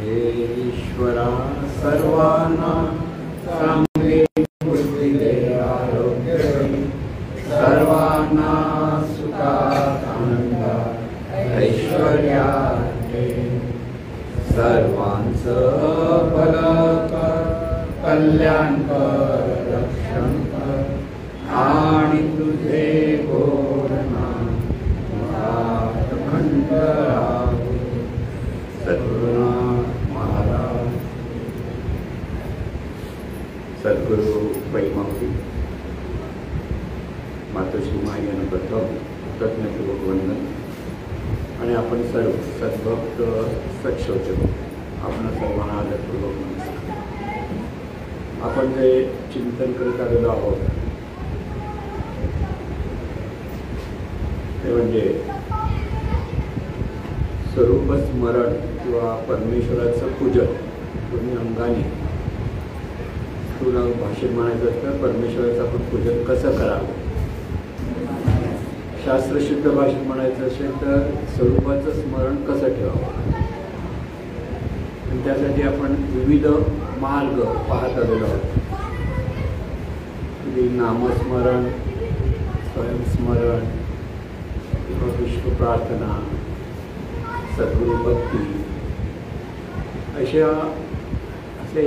हे ईश्वरा सर्वांना चांगली बुद्धी दे, आरोग्य दे, सर्वांना सुखात आनंदात ऐश्वर्यात दे, सर्वांचं भलं कर, कल्याण कर, रक्षण कर आणि तुझे गोड नाम अखंड राहो. सद्गुरुनाथ महाराज. सद्गुरु वैमावती मातोश्री मायेनं प्रथम कृतज्ञपूर्वक वंदन. आणि आपण सर्व सद्भक्त सत्शोचक आपण सर्वांना आदरपूर्वक नमस्कार. आपण जे चिंतन करत आलेलो आहोत ते म्हणजे स्वरूप स्मरण किंवा परमेश्वराचं पूजन दोन्ही अंगाने. तुला भाषेत म्हणायचं असतं परमेश्वराचं आपण पूजन कसं करावं. शास्त्रशुद्ध भाषेत म्हणायचं असेल तर स्वरूपाचं स्मरण कसं ठेवावं. आणि त्यासाठी आपण विविध मार्ग पाहत आलेलो आहोत. नामस्मरण, स्वयंस्मरण किंवा विश्वप्रार्थना, सद्गुरु भक्ती असे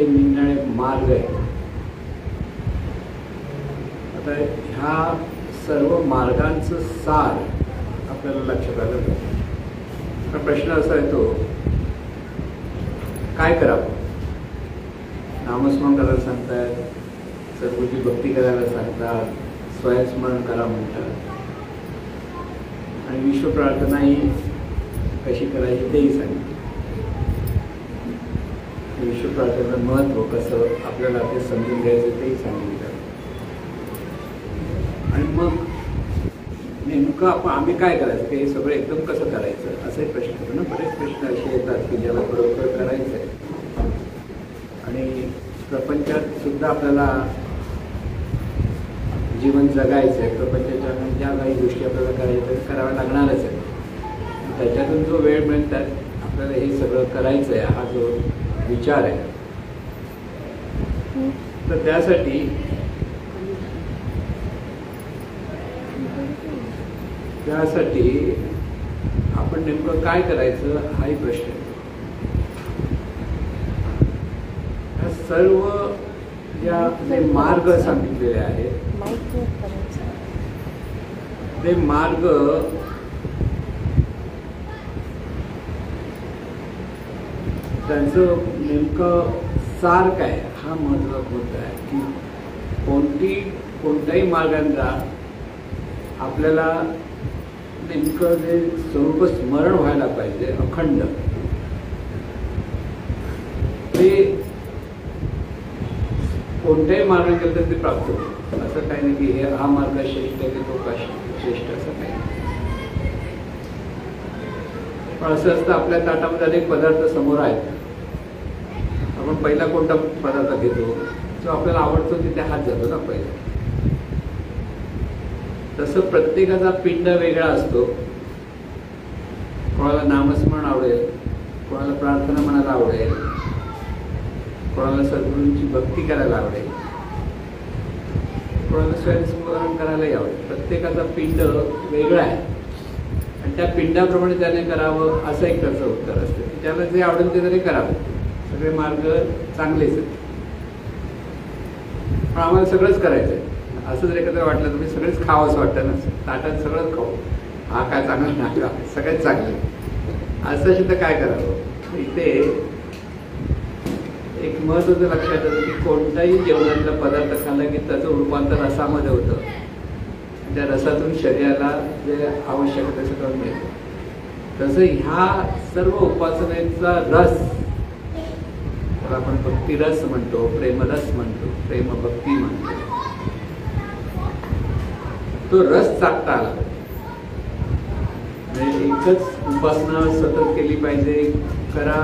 निरनिराळे मार्ग आहेत. आता ह्या सर्व मार्गांचं सार आपल्याला लक्षात आलं पाहिजे. पण प्रश्न असा येतो काय करावं. नामस्मरण करायला सांगतात, सद्गुरूची भक्ती करायला सांगतात, स्वयंस्मरण करा म्हणतात आणि विश्वप्रार्थनाही कशी करायची तेही सांगितलं. विश्वप्रार्थनेचं महत्त्व कसं आपल्याला ते समजून घ्यायचं तेही सांगितलं. आणि मग नेमकं आम्ही काय करायचं की हे सगळं एकदम कसं करायचं असाही प्रश्न येतो ना. बरेच प्रश्न असे येतात की ज्याला बरोबर करायचं आहे आणि प्रपंचात सुद्धा आपल्याला जीवन जगायचं आहे. प्रपंचाच्या ज्या काही गोष्टी आपल्याला करायच्या कराव्या लागणारच आहे. त्याच्यातून जो वेळ मिळतात आपल्याला हे सगळं करायचं आहे हा जो विचार आहे. तर त्यासाठी आपण नेमकं काय करायचं हाही प्रश्न आहे. ह्या सर्व जे मार्ग सांगितलेले आहेत ते मार्ग त्यांचं नेमकं सार काय हा महत्त्वाचा मुद्दा आहे. की कोणत्याही मार्गांना आपल्याला नेमकं जे स्वरूप स्मरण व्हायला पाहिजे अखंड ते कोणत्याही मार्ग केलं तर ते प्राप्त होतं. असं काही नाही की हे हा मार्ग श्रेष्ठ आहे की तो का श्रेष्ठ असं काही. पण असं असतं आपल्या ताटामध्ये अनेक पदार्थ समोर आहेत. आपण पहिला कोणता पदार्थ घेतो जो आपल्याला आवडतो तिथे हात जातो ना पहिला. तसं प्रत्येकाचा पिंड वेगळा असतो. कोणाला नामस्मरण आवडेल, कोणाला प्रार्थना म्हणायला आवडेल, कोणाला सद्गुरूंची भक्ती करायला आवडेल, कोणाला स्वयंस्मरण करायलाही आवडेल. प्रत्येकाचा पिंड वेगळा आहे आणि त्या पिंडाप्रमाणे त्याने करावं असं एक त्याचं उत्तर असतं. त्याला जे आवडेल ते त्याने करावं. सगळे मार्ग चांगलेच आहेत. पण आम्हाला सगळंच करायचं आहे असं जर एखादं वाटलं तुम्ही सगळेच खावं असं वाटतं ना. ताटात सगळंच खाऊ, हा काय चांगलं नाही का सगळेच चांगले असं असेल तर काय करावं. इथे एक महत्त्वाचं लक्षात येतं की कोणताही जेवणातला पदार्थ खाल्ला की त्याचं रूपांतर रसामध्ये होतं. त्या रसातून शरीराला जे आवश्यक आहे तसं करून मिळतं. तसं ह्या सर्व उपासनेचा रस आपण भक्तिरस म्हणतो, प्रेमरस म्हणतो, प्रेमभक्ती म्हणतो. तो रस चाकता आला म्हणजे एकच उपासना सतत केली पाहिजे करा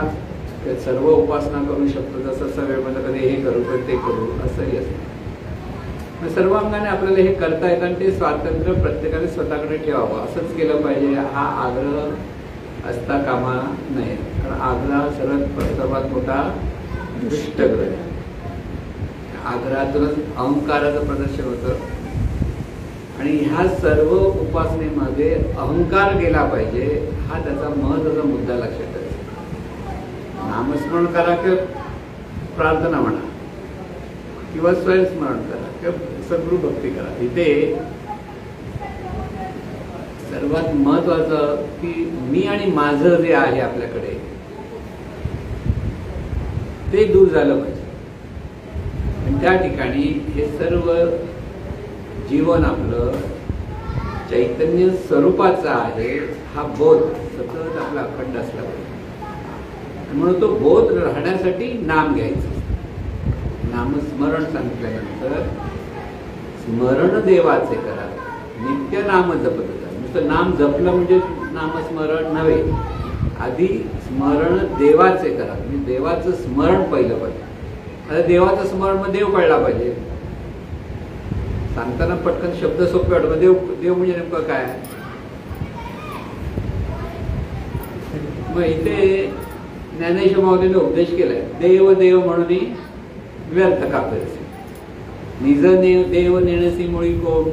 सर्व उपासना करू शकतो जसं सवयमध्ये कधी हे करू तर ते करू असंही असतं. सर्व अंगाने आपल्याला हे करता येतं आणि ते स्वातंत्र्य प्रत्येकाने स्वतःकडे ठेवावं. असंच केलं पाहिजे हा आग्रह असता कामा नये. कारण आग्रा सर्वात मोठा दुष्टग्रह आहे. आग्रातूनच अहंकाराचं प्रदर्शन होतं. आणि ह्या सर्व उपासनेमध्ये अहंकार गेला पाहिजे, हा त्याचा महत्त्वाचा मुद्दा लक्षात ठेवायचा. नामस्मरण करा किंवा प्रार्थना म्हणा किंवा स्वयंस्मरण करा किंवा सद्गुरू भक्ती करा, इथे सर्वात महत्वाचं की मी आणि माझं जे आहे आपल्याकडे ते दूर झालं पाहिजे. आणि त्या ठिकाणी हे सर्व जीवन आपलं चैतन्य स्वरूपाचं आहे, हा बोध सतत आपला अखंड असला पाहिजे. म्हणून तो बोध राहण्यासाठी नाम घ्यायचं. नामस्मरण सांगितल्यानंतर स्मरण देवाचे करा, नित्य नाम जपत जा. नुसतं नाम जपलं म्हणजे नामस्मरण नव्हे, आधी स्मरण देवाचे करा. म्हणजे देवाचं स्मरण पहिलं पाहिजे. आता देवाचं स्मरण मग देव कळला पाहिजे. सांगताना पटकन शब्द सोपे वाटतात. देव म्हणजे नेमकं काय? मग इथे ज्ञानेश्वर माऊलीने उपदेश केलाय, देव देव म्हणून व्यर्थ का पैसे, निज देव नेणसी मुळी कोण,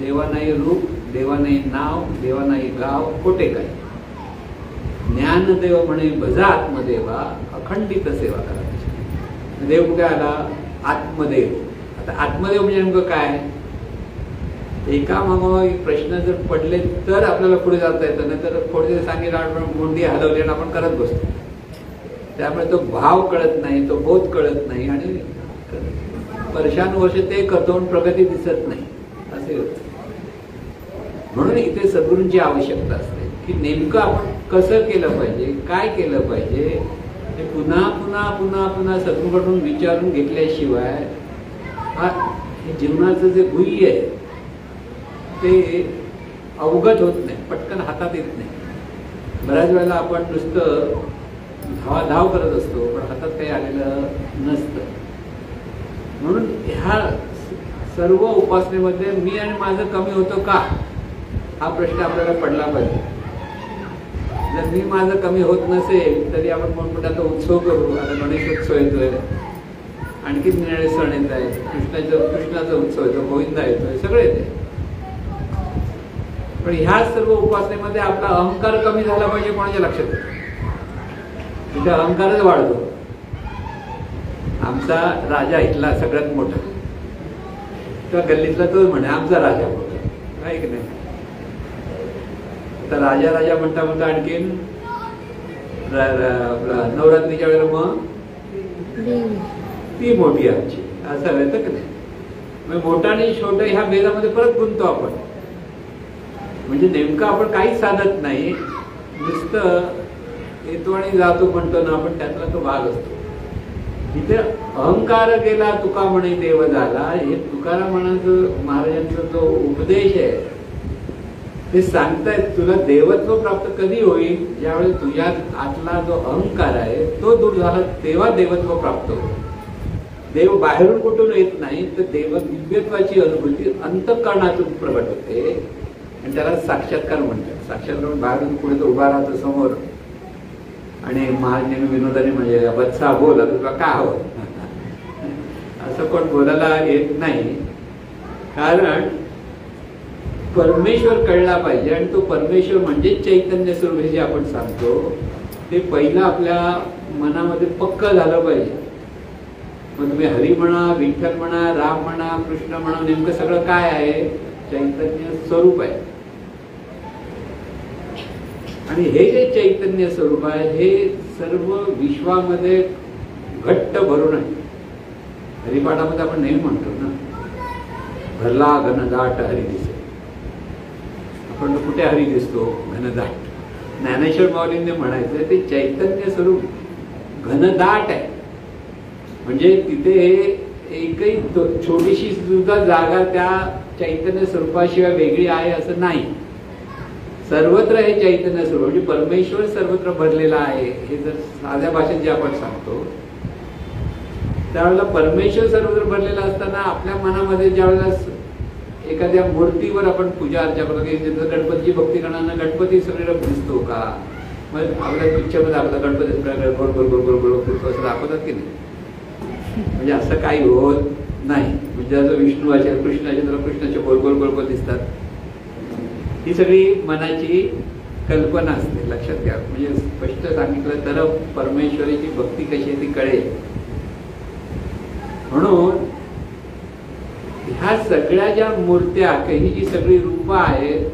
देवा नाही रूप, देवा नाही नाव, देवा नाही गाव, कोठे काय. ज्ञानदेव म्हणे भजा आत्मदेवा, अखंडित सेवा करायची. देव कुठे आला? आत्मदेव. आता आत्मदेव म्हणजे नेमकं काय? एका मागोमाग एक प्रश्न जर पडले तर आपल्याला पुढे जाता येतं, नाही तर पुढे सांगितलं आपण मुंडी हलवली आणि आपण करत बसतो. त्यामुळे तो भाव कळत नाही, तो बोध कळत नाही आणि वर्षानुवर्ष ते करतो प्रगती दिसत नाही, असे होते. म्हणून इथे सद्गुरूंची आवश्यकता असते की नेमकं आपण कसं केलं पाहिजे, काय केलं पाहिजे, हे पुन्हा पुन्हा पुन्हा पुन्हा सद्गुरूकडून विचारून घेतल्याशिवाय हा जीवनाचं जे गुह्य आहे ते अवगत होत नाही, पटकन हातात येत नाही. बऱ्याच वेळेला आपण नुसतं धावाधाव करत असतो, पण हातात काही आलेलं नसतं. म्हणून ह्या सर्व उपासनेमध्ये मी आणि माझं कमी होतं का, हा प्रश्न आपल्याला पडला पाहिजे. जर मी माझं कमी होत नसेल तरी आपण मोठमोठ्याचा उत्सव करू. आता गणेशोत्सव येतोय, आणखी निराळे सण येत आहेत, कृष्णाचा उत्सव येतो, गोविंदा येतोय, सगळे येते. पण ह्या सर्व उपासनेमध्ये आपला अहंकार कमी झाला पाहिजे. कोणाच्या लक्षात येतो? तिथे अहंकारच वाढतो. आमचा राजा इथला सगळ्यात मोठा, किंवा गल्लीतला तो म्हणे आमचा राजा मोठा, काय की नाही. तर राजा राजा म्हणता म्हणता आणखीन नवरात्रीच्या वेळेला मग ती मोठी आमची, असं येतं की नाही. मग मोठा आणि छोटा ह्या भेदामध्ये परत गुंतो आपण. म्हणजे नेमकं आपण काहीच साधत नाही, नुसतं येतो आणि जातो म्हणतो ना आपण, त्यातला तो भाग असतो. इथे अहंकार गेला तुका म्हणे देव झाला, हे तुकारामांचं महाराजांचा जो उपदेश आहे ते सांगतायत. तुला देवत्व प्राप्त कधी होईल? ज्यावेळी तुझ्यात आतला जो अहंकार आहे तो दूर झाला, तेव्हा देवत्व प्राप्त होईल. देव बाहेरून कुठून येत नाही, तर देव दिव्यत्वाची अनुभूती अंतःकरणातून प्रगट होते आणि त्याला साक्षात्कार म्हणतात. साक्षात्कार बाहेरून पुढे तो उभा राहतो समोर आणि महाराज विनोदाने म्हणजे वत्सा बोल, तुला का हवं, असं कोण बोलायला येत नाही. कारण परमेश्वर कळला पाहिजे आणि तो परमेश्वर म्हणजे चैतन्य स्वरूप हे जे आपण सांगतो ते पहिलं आपल्या मनामध्ये पक्क झालं पाहिजे. मग तुम्ही हरी म्हणा, विठ्ठल म्हणा, राम म्हणा, कृष्ण म्हणा, नेमकं सगळं काय आहे? चैतन्य स्वरूप आहे. आणि हे जे चैतन्य स्वरूप आहे हे सर्व विश्वामध्ये घट्ट भरून आहे. हरिपाठामध्ये आपण नेहमी म्हणतो ना, भरला घनदाट हरी दिसे. आपण कुठे हरी दिसतो? घनदाट. ज्ञानेश्वर माऊलींनी म्हणायचं ते चैतन्य स्वरूप घनदाट आहे. म्हणजे तिथे एकही छोटीशी सुद्धा जागा त्या चैतन्य स्वरूपाशिवाय वेगळी आहे असं नाही. सर्वत्र हे चैतन्य स्वरूप म्हणजे परमेश्वर सर्वत्र भरलेला आहे. हे जर साध्या भाषेत जे आपण सांगतो त्यावेळेला परमेश्वर सर्वत्र भरलेला असताना आपल्या मनामध्ये ज्यावेळेला एखाद्या मूर्तीवर आपण पूजा अर्चा करतो की गणपतीची भक्ती करताना गणपती सगळीकडे दिसतो का, मग आपल्या पिक्चरमध्ये आपला गणपती गोल गोल गोल गोल गोल फिरतो असं दाखवतात की नाही. म्हणजे असं काही होत नाही. म्हणजे जो विष्णू असेल कृष्ण असेल तर कृष्णाचे गोल गोल गोल गोल दिसतात. ही सगळी मनाची कल्पना असते, लक्षात घ्या. म्हणजे स्पष्ट सांगितलं तर परमेश्वरीची भक्ती कशी आहे ती कळेल. म्हणून ह्या सगळ्या ज्या मूर्त्या, ही जी सगळी रूपं आहेत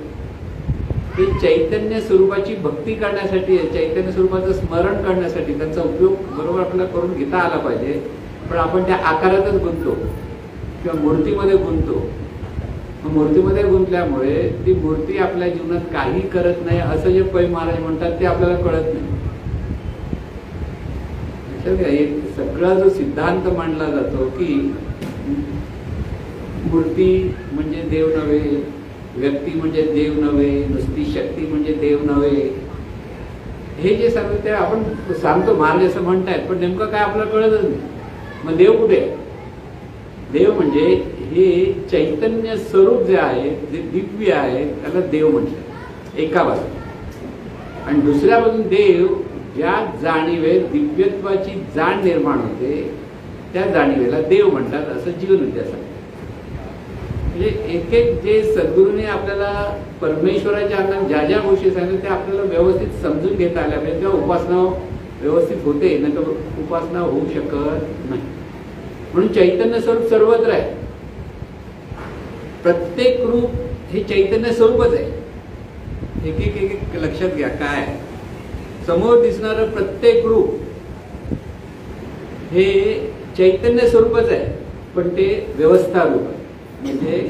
ती चैतन्य स्वरूपाची भक्ती करण्यासाठी आहे, चैतन्य स्वरूपाचं स्मरण करण्यासाठी. त्यांचा उपयोग बरोबर आपल्याला करून घेता आला पाहिजे. पण आपण त्या आकारातच गुंततो किंवा मूर्तीमध्ये गुंततो. मूर्तीमध्ये गुंतल्यामुळे ती मूर्ती आपल्या जीवनात काही करत नाही असं जे पै महाराज म्हणतात ते आपल्याला कळत नाही. एक सगळा जो सिद्धांत मांडला जातो की मूर्ती म्हणजे देव नव्हे, व्यक्ती म्हणजे देव नव्हे, नुसती शक्ती म्हणजे देव नव्हे, हे जे सांगतो ते आपण सांगतो महाराज असं म्हणतायत, पण नेमकं काय आपल्याला कळतच नाही. मग देव कुठे? देव म्हणजे हे चैतन्य स्वरूप जे आहे, जे दिव्य आहे, त्याला देव म्हणतात एका बाजूला. आणि दुसऱ्या बाजून देव ज्या जाणीवेत दिव्यत्वाची जाण निर्माण होते त्या जाणीवेला देव म्हणतात असं जीवनविद्या सांगते. म्हणजे एक एक जे सद्गुरूने आपल्याला परमेश्वराच्या अंगात ज्या ज्या गोष्टी सांगितल्या त्या आपल्याला व्यवस्थित समजून घेता आल्या पाहिजे, तेव्हा उपासना व्यवस्थित होते, नाही तर उपासना होऊ शकत नाही. म्हणून चैतन्य स्वरूप सर्वत्र आहे. प्रत्येक रूप हे चैतन्य स्वरूपच आहे. एक एक एक एक लक्षात घ्या. काय समोर दिसणारं प्रत्येक रूप हे चैतन्य स्वरूपच आहे, पण ते व्यवस्था रूप आहे. म्हणजे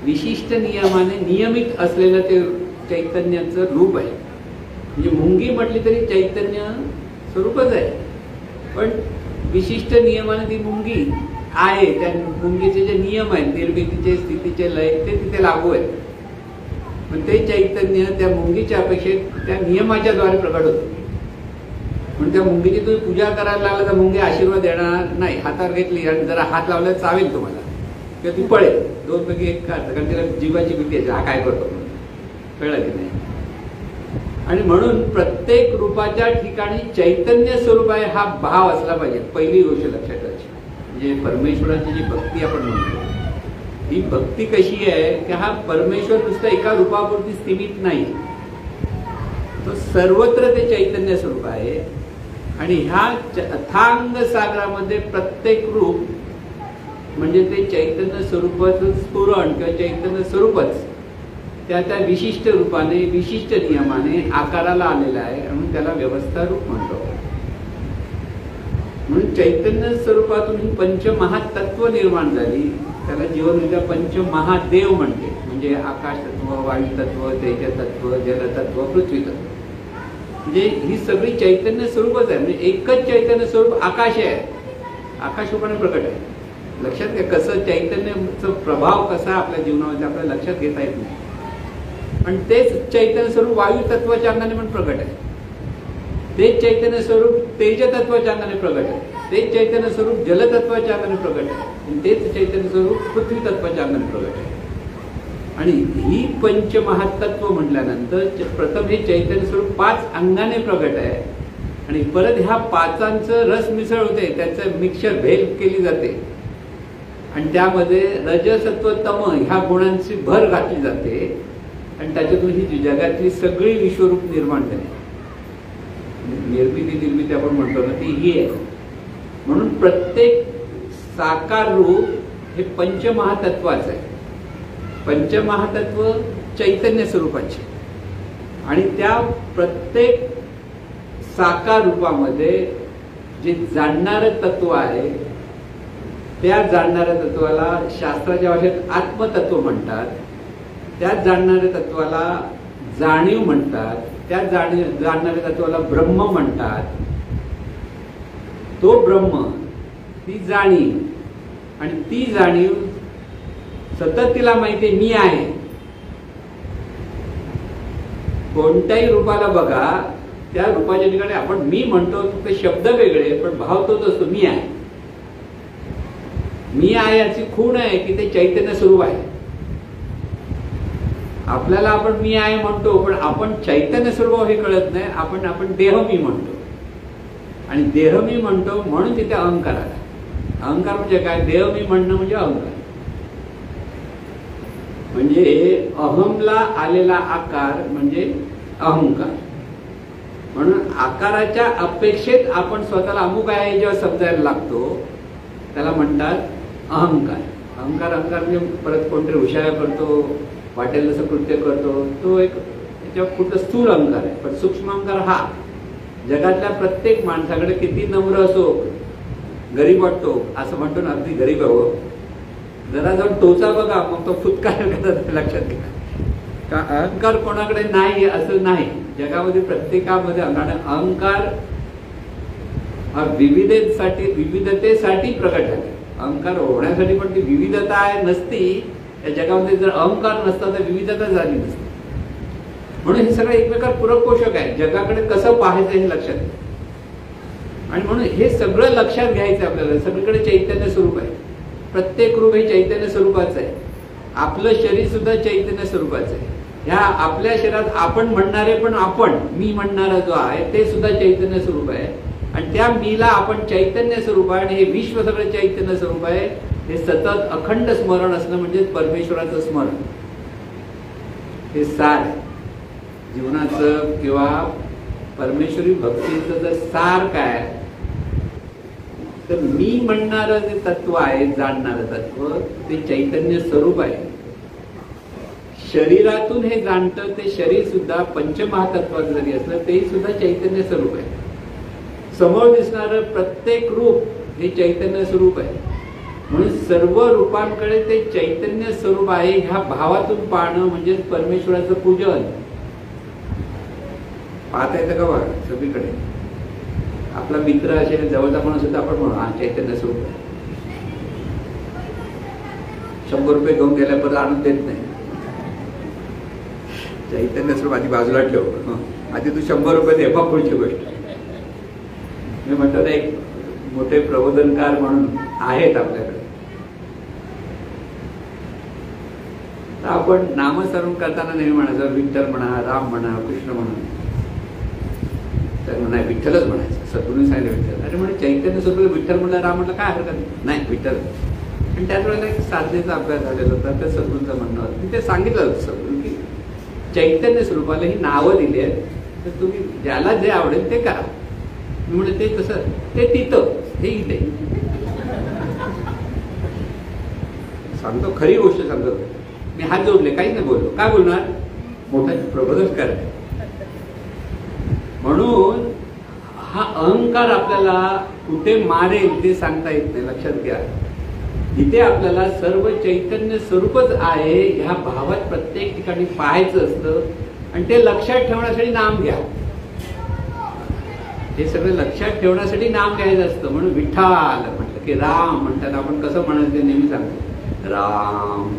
विशिष्ट नियमाने नियमित असलेलं ते चैतन्याचं रूप आहे. म्हणजे मुंगी म्हटली तरी चैतन्य स्वरूपच आहे, पण विशिष्ट नियमाने ती मुंगी आहे. त्या मुंगीचे जे नियम आहेत, निर्मितीचे, स्थितीचे, लय, ते तिथे लागू आहेत. पण ते चैतन्य त्या मुंगीच्या अपेक्षेत त्या नियमाच्या द्वारे प्रकट होतं. म्हणून त्या मुंगीची तुम्ही पूजा करायला लागला तर मुंगी आशीर्वाद देणार नाही. हातावर घेतली आणि जरा हात लावला चावेल तुम्हाला किंवा ती पळेल. दोन पैकी एक काढतं, कारण तिला जीवाची भीती आहे, हा काय करतो म्हणून. कळलं की नाही? आणि म्हणून प्रत्येक रूपाच्या ठिकाणी चैतन्य स्वरूप आहे हा भाव असला पाहिजे. पहिली गोष्ट लक्षात ठेवायची. म्हणजे परमेश्वराची जी भक्ती आपण म्हणतो, ही भक्ती कशी आहे की हा परमेश्वर नुसतं एका रूपापुरती सीमित नाही, तो सर्वत्र ते चैतन्य स्वरूप आहे. आणि ह्या अथांग सागरामध्ये प्रत्येक रूप म्हणजे ते चैतन्य स्वरूपाचं स्फुरण किंवा चैतन्य स्वरूपच त्या त्या विशिष्ट रूपाने, विशिष्ट नियमाने आकाराला आलेला आहे. म्हणून त्याला व्यवस्था रूप म्हणतो. म्हणून चैतन्य स्वरूपातून ही पंचमहातत्व निर्माण झाली. त्याला जीवनविद्या पंचमहादेव म्हणते. म्हणजे आकाश तत्व, वायू तत्व, तेज तत्व, जलतत्व, पृथ्वी तत्व. म्हणजे ही सगळी चैतन्य स्वरूपच आहे. म्हणजे एकच चैतन्य स्वरूप आकाश आहे. आकाश रूपाने प्रकट आहे. लक्षात घ्या कसं चैतन्याचा प्रभाव कसा आपल्या जीवनामध्ये आपल्याला लक्षात घेता येत नाही. पण तेच चैतन्य स्वरूप वायू तत्वाच्या अंगाने पण प्रकट आहे. तेच चैतन्य स्वरूप तेज तत्वाच्या अंगाने प्रकट आहे. तेच चैतन्य स्वरूप जलतत्वाच्या अंगाने प्रकट आहे. आणि तेच चैतन्य स्वरूप पृथ्वी तत्वाच्या अंगाने प्रकट आहे. आणि ही पंचमहातत्व म्हटल्यानंतर प्रथम हे चैतन्य स्वरूप 5 अंगाने प्रकट आहे. आणि परत ह्या 5ांचं रस मिसळ होते, त्याचं मिक्सर भेल केली जाते. आणि त्यामध्ये रजसत्व तम ह्या गुणांची भर घातली जाते. आणि त्याच्यातून ही जगातली सगळी विश्वरूप निर्माण झाली. निर्मिती आपण म्हणतो ना, ती ही आहे. म्हणून प्रत्येक साकार रूप हे पंचमहातत्वाचं आहे. पंचमहातत्व चैतन्य स्वरूपाचे. आणि त्या प्रत्येक साकार रूपामध्ये जे जाणणारं तत्व आहे, त्या जाणणाऱ्या तत्वाला शास्त्राच्या भाषेत आत्मतत्व म्हणतात. त्या जाणणाऱ्या तत्वाला जाणीव म्हणतात. त्या जाणणाऱ्या तत्वाला ब्रह्म म्हणतात. तो ब्रह्म, ती जाणीव, आणि ती जाणीव सतत तिला माहिती आहे मी आहे. कोणत्याही रूपाला बघा, त्या रूपाच्या ठिकाणी आपण मी म्हणतो ते शब्द वेगळे, पण भाव तोच असतो, मी आहे. मी आहे याची खूण आहे की ते चैतन्य स्वरूप आहे. आपल्याला आपण मी आहे म्हणतो, पण आपण चैतन्य स्वरूप हे कळत नाही. आपण देह मी म्हणतो, आणि देह मी म्हणतो म्हणून तिथे अहंकार आला. अहंकार म्हणजे काय? देह मी म्हणणं म्हणजे अहंकार. म्हणजे अहमला आलेला आकार म्हणजे अहंकार. म्हणून आकाराच्या अपेक्षेत आपण स्वतःला अमुक आहे जेव्हा समजायला लागतो त्याला म्हणतात अहंकार. अहंकार म्हणजे परत कोणतरी हुशार करतो, वाटेल तसं कृत्य करतो, तो एक त्याच्यावर कुठं स्थूल अहंकार आहे. पण सूक्ष्म अहंकार हा जगातल्या प्रत्येक माणसाकडे किती नम्र असो, गरीब वाटतो असं म्हणतो ना, अगदी गरीब आहे हो, जरा जाऊन टोचा बघा मग तो फुटकार लक्षात घ्या. का अहंकार कोणाकडे नाही असं नाही. जगामध्ये प्रत्येकामध्ये अहंकार हा विविधतेसाठी प्रकट झाला. अहंकार होण्यासाठी पण ती विविधता आहे नसती, या जगामध्ये जर अहंकार नसता तर विविधता झाली नसती. म्हणून हे सगळं एकमेकांवर पूरक पोषक आहे. जगाकडे कसं पाहायचं हे लक्षात घ्या. आणि म्हणून हे सगळं लक्षात घ्यायचं आपल्याला. सगळीकडे चैतन्य स्वरूप आहे. प्रत्येक रूप हे चैतन्य स्वरूपाचं आहे. आपलं शरीर सुद्धा चैतन्य स्वरूपाचं आहे. ह्या आपल्या शरीरात आपण म्हणणारे पण आपण मी म्हणणारा जो आहे ते सुद्धा चैतन्य स्वरूप आहे. आणि त्या मीला आपण चैतन्य स्वरूप आहे. आणि हे विश्व सगळं चैतन्य स्वरूप आहे. हे सतत अखंड स्मरण असणं म्हणजे परमेश्वराचं स्मरण. हे सार आहे जीवनाचं किंवा परमेश्वरी भक्तीचं. जर सार काय तर मी म्हणणारं जे तत्व आहे, जाणणारं तत्व, ते चैतन्य स्वरूप आहे. शरीरातून हे जाणतं ते शरीर सुद्धा पंचमहातत्वाचं जरी असलं तेही सुद्धा चैतन्य स्वरूप आहे. समोर दिसणारं प्रत्येक रूप हे चैतन्य स्वरूप आहे. म्हणून सर्व रूपांकडे ते चैतन्य स्वरूप आहे ह्या भावातून पाहणं म्हणजे परमेश्वराचं पूजन. पाहता येतं का बघा सगळीकडे. आपला मित्र असेल जवळचा माणूस सुद्धा आपण म्हणू हा चैतन्य स्वरूप आहे. 100 रुपये घेऊन गेल्या परत आणून देत नाही. चैतन्य स्वरूप आधी बाजूला ठेव, आधी तू 100 रुपये दे मग पुढची गोष्ट. मी म्हणतो ना एक मोठे प्रबोधनकार म्हणून आहेत आपल्याकडे. तर आपण नामस्मरण करताना नेहमी म्हणायचं विठ्ठल म्हणा, राम म्हणा, कृष्ण म्हणा. तर नाही विठ्ठलच म्हणायचं. सद्गुरूंनी सांगितलं विठ्ठल. अरे म्हणजे चैतन्य स्वरूप विठ्ठल म्हणलं, राम म्हटलं काय हरकत नाही विठ्ठल. आणि त्याच वेळेला एक साधनेचा अभ्यास झालेला होता. त्या सद्गुरूंचं म्हणणं होतं मी ते सांगितलं होतं सद्गुरू की चैतन्य स्वरूपाला ही नावं दिली आहेत तर तुम्ही ज्याला जे आवडेल ते करा. मी म्हणलं ते तसं ते तिथं हे इथे सांगतो. खरी गोष्ट सांगतो. मी हात जोडले काहीच नाही बोललो. काय बोलणार? मोठा प्रबोधन करायचं. म्हणून हा अहंकार आपल्याला कुठे मारेल ते सांगता येत नाही. लक्षात घ्या. इथे आपल्याला सर्व चैतन्य स्वरूपच आहे ह्या भावात प्रत्येक ठिकाणी पाहायचं असतं. आणि ते लक्षात ठेवण्यासाठी नाम घ्या. हे सगळं लक्षात ठेवण्यासाठी नाम घ्यायचं असतं. म्हणून विठ्ठल म्हटलं की राम म्हणतात. आपण कसं म्हणायचं ते नेहमी सांगतो. राम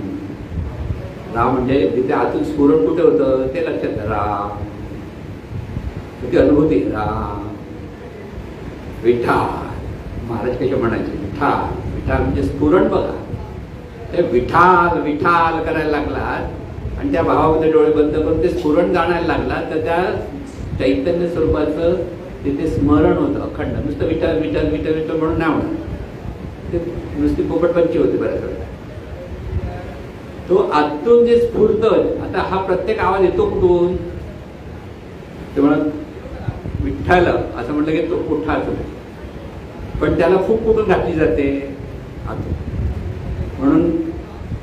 राम म्हणजे तिथे आतून स्फुरण कुठे होतं ते लक्षात. राम ती अनुभूती. राम विठ्ठल. महाराज कसे म्हणायचे विठ्ठल विठ्ठल म्हणजे स्फुरण बघा. ते विठ्ठल विठ्ठल करायला लागला आणि त्या भावामध्ये डोळे बंद करून ते स्फुरण जाणायला लागला तर त्या चैतन्य स्वरूपाचं तिथे स्मरण होतं अखंड. नुसतं विठ्ठल विठ्ठल विठ्ठल विठ्ठल म्हणून नाही होणार. ते नुसती पोपटपंची होती बऱ्याच वेळेला. तो आतून जे स्फुरत. आता हा प्रत्येक आवाज येतो कुठून? ते म्हणत विठ्ठल असं म्हटलं की तो उठाच. पण त्याला फूक कुठून घातली जाते? आतून. म्हणून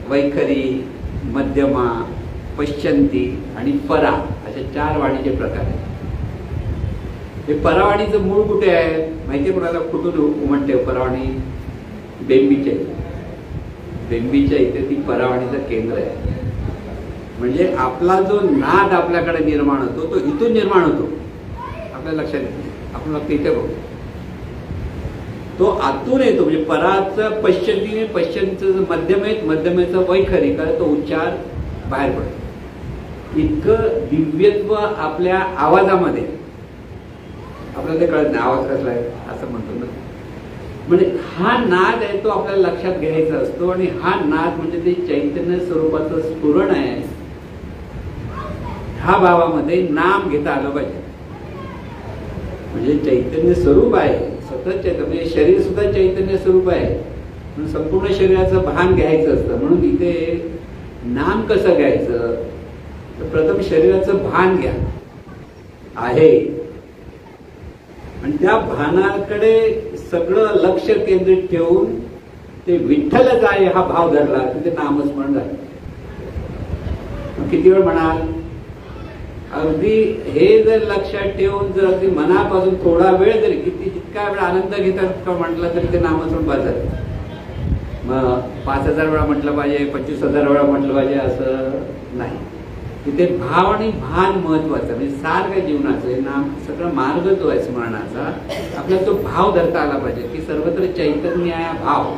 वैखरी, मध्यमा, पश्चंती आणि परा असे 4 वाणीचे प्रकार आहेत. हे परावाणीचं मूळ कुठे आहे माहिती आहे कोणाला? कुठून उमटते परावाणी? बेंबीच्या इथे. बेंबीच्या इथे ती परावाणीचं केंद्र आहे. म्हणजे आपला जो नाद आपल्याकडे निर्माण होतो तो इथून निर्माण होतो. आपल्या लक्षात येते. आपण फक्त इथे बघू. तो आतून येतो. म्हणजे पराचं पश्चंतीने पश्चंतीचं मध्यमेत मध्यमेचं वैखरी कारण तो उच्चार बाहेर पडतो. इतकं दिव्यत्व आपल्या आवाजामध्ये. आपल्याला ते कळत नाही आवाज कसला आहे असं म्हणतो ना. म्हणजे हा नाद आहे तो आपल्याला लक्षात घ्यायचा असतो. आणि हा नाद म्हणजे ते चैतन्य स्वरूपाचं स्फुरण आहे. ह्या भावामध्ये नाम घेता आलं पाहिजे. म्हणजे चैतन्य स्वरूप आहे, सतत चैतन्य, म्हणजे शरीर सुद्धा चैतन्य स्वरूप आहे. म्हणून संपूर्ण शरीराचं भान घ्यायचं असतं. म्हणून इथे नाम कसं घ्यायचं, तर प्रथम शरीराचं भान घ्या आहे, आणि त्या भानाकडे सगळं लक्ष केंद्रित ठेवून ते विठ्ठलच आहे हा भाव धरला की ते नामस्मरण झालं. किती वेळ म्हणाल, अगदी हे जर लक्षात ठेवून जर अगदी मनापासून थोडा वेळ जरी, किती जितका वेळ आनंद घेतात म्हटलं तरी ते नामस्मरण बाद झालं. मग 5000 वेळा म्हटलं पाहिजे, 25,000 वेळा म्हटलं पाहिजे असं नाही. तिथे भाव आणि भान महत्वाचं. म्हणजे सारखं जीवनाचं नाम सगळं मार्ग जो आहे स्मरणाचा, आपल्याला तो भाव धरता आला पाहिजे की सर्वत्र चैतन्य आहे भाव.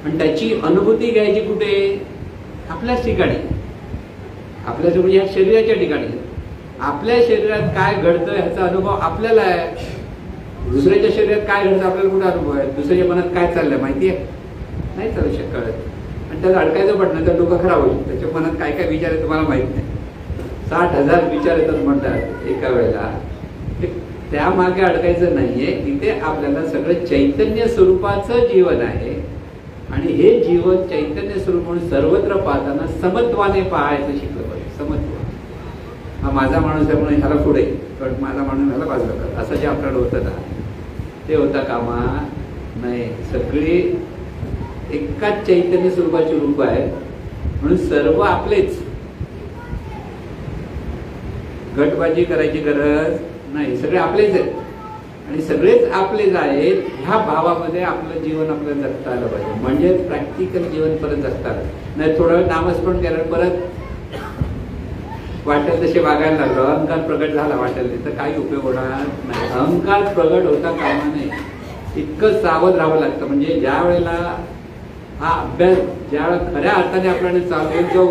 पण त्याची अनुभूती घ्यायची कुठे, आपल्याच ठिकाणी, आपल्या म्हणजे या शरीराच्या ठिकाणी. आपल्या शरीरात काय घडतं ह्याचा अनुभव आपल्याला आहे. दुसऱ्याच्या शरीरात काय घडतं आपल्याला कुठे अनुभव आहे. दुसऱ्याच्या मनात काय चाललंय माहिती आहे, नाही चालू शकत. आणि त्याला अडकायचं पडणं तर डोकं खराब होईल. त्याच्या मनात काय काय विचार आहे तुम्हाला माहित नाही. 60,000 विचार येतात म्हणतात एका वेळेला. त्यामागे अडकायचं नाहीये. तिथे आपल्याला सगळं चैतन्य स्वरूपाचं जीवन आहे, आणि हे जीवन चैतन्य स्वरूप म्हणून सर्वत्र पाहताना समत्वाने पाहायचं शिकलं पाहिजे. समत्व, हा माझा माणूस आहे म्हणून ह्याला पुढे, पण माझा माणूस ह्याला बाजूला, असं जे आपल्याला होतं ना ते होता कामा नाही. सगळी एकाच चैतन्य स्वरूपाची रूप आहे, म्हणून सर्व आपलेच. गटबाजी करायची गरज नाही, सगळे आपलेच आहेत, आणि सगळेच आपलेच आहेत. ह्या भावामध्ये आपलं जीवन आपल्याला जगता आलं पाहिजे. म्हणजे प्रॅक्टिकल जीवन परत जगता आलं नाही. थोडं वेळ नामस्मरण केलं, परत वाटेल तसे वागायला लागलं, अहंकार प्रगट झाला वाटेल तर काही उपयोग होणार नाही. अहंकार प्रगट होता कामा नये. इतकं सावध राहावं लागतं. म्हणजे ज्या वेळेला हा अभ्यास ज्या वेळेला खऱ्या अर्थाने आपल्याला चालू जो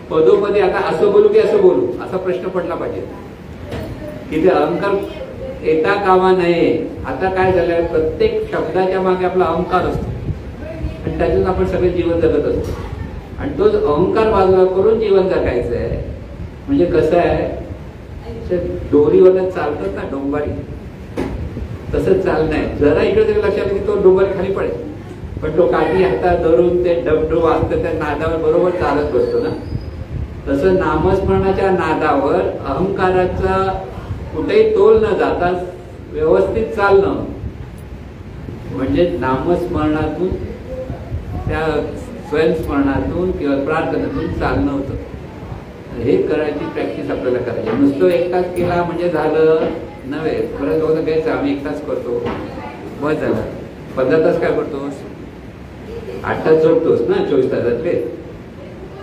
पदोपदी आता असं बोलू की असं बोलू असा प्रश्न पडला पाहिजे की ते अहंकार येता कामा नये. आता काय झालंय, प्रत्येक शब्दाच्या मागे आपला अहंकार असतो, आणि त्यातून आपण सगळे जीवन जगत असतो. आणि तोच अहंकार बाजूला करून जीवन जगायचं आहे. म्हणजे कसं आहे, दोरीवर चालतात ना डोंबारी, तसंच चालणं आहे. जरा इकडे तरी लक्षात की तो डोंबारी खाली पडेल, पण तो काठी हातात धरून ते डबडो असतं त्या नादावर बरोबर चालत बसतो ना. तसं नामस्मरणाच्या नादावर अहंकाराचा कुठेही तोल न जाता व्यवस्थित चालणं म्हणजे नामस्मरणातून, त्या स्वयंस्मरणातून किंवा प्रार्थनेतून चालणं होतं. हे करायची प्रॅक्टिस आपल्याला करायची. नुसतं एक तास केला म्हणजे झालं नव्हे. परत होतं घ्यायचं, आम्ही 1 तास करतो बस झालं. 15 तास काय करतोस, 8 तास झोपतोस ना 24 तासातले.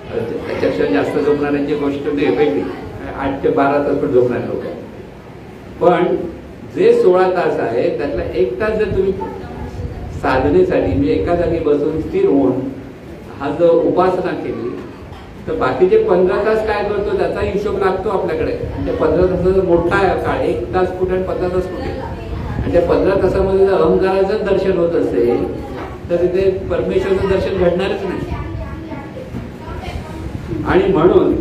त्याच्यापेक्षा जास्त झोपणाऱ्यांची गोष्ट नाही वेगळी, 8 ते 12 तास पण झोपणारे लोक. पण जे 16 तास आहे त्यातला 1 तास जर तुम्ही साधनेसाठी म्हणजे एका जागी बसून स्थिर होऊन हा जर उपासना केली तर बाकीचे 15 तास काय करतो त्याचा हिशोब लागतो आपल्याकडे. म्हणजे 15 तासाचा मोठा काळ, 1 तास कुठे आणि 15 तास कुठे. आणि त्या 15 तासामध्ये जर अहंकाराचं दर्शन होत असेल तर तिथे परमेश्वराचं दर्शन घडणारच नाही. आणि म्हणून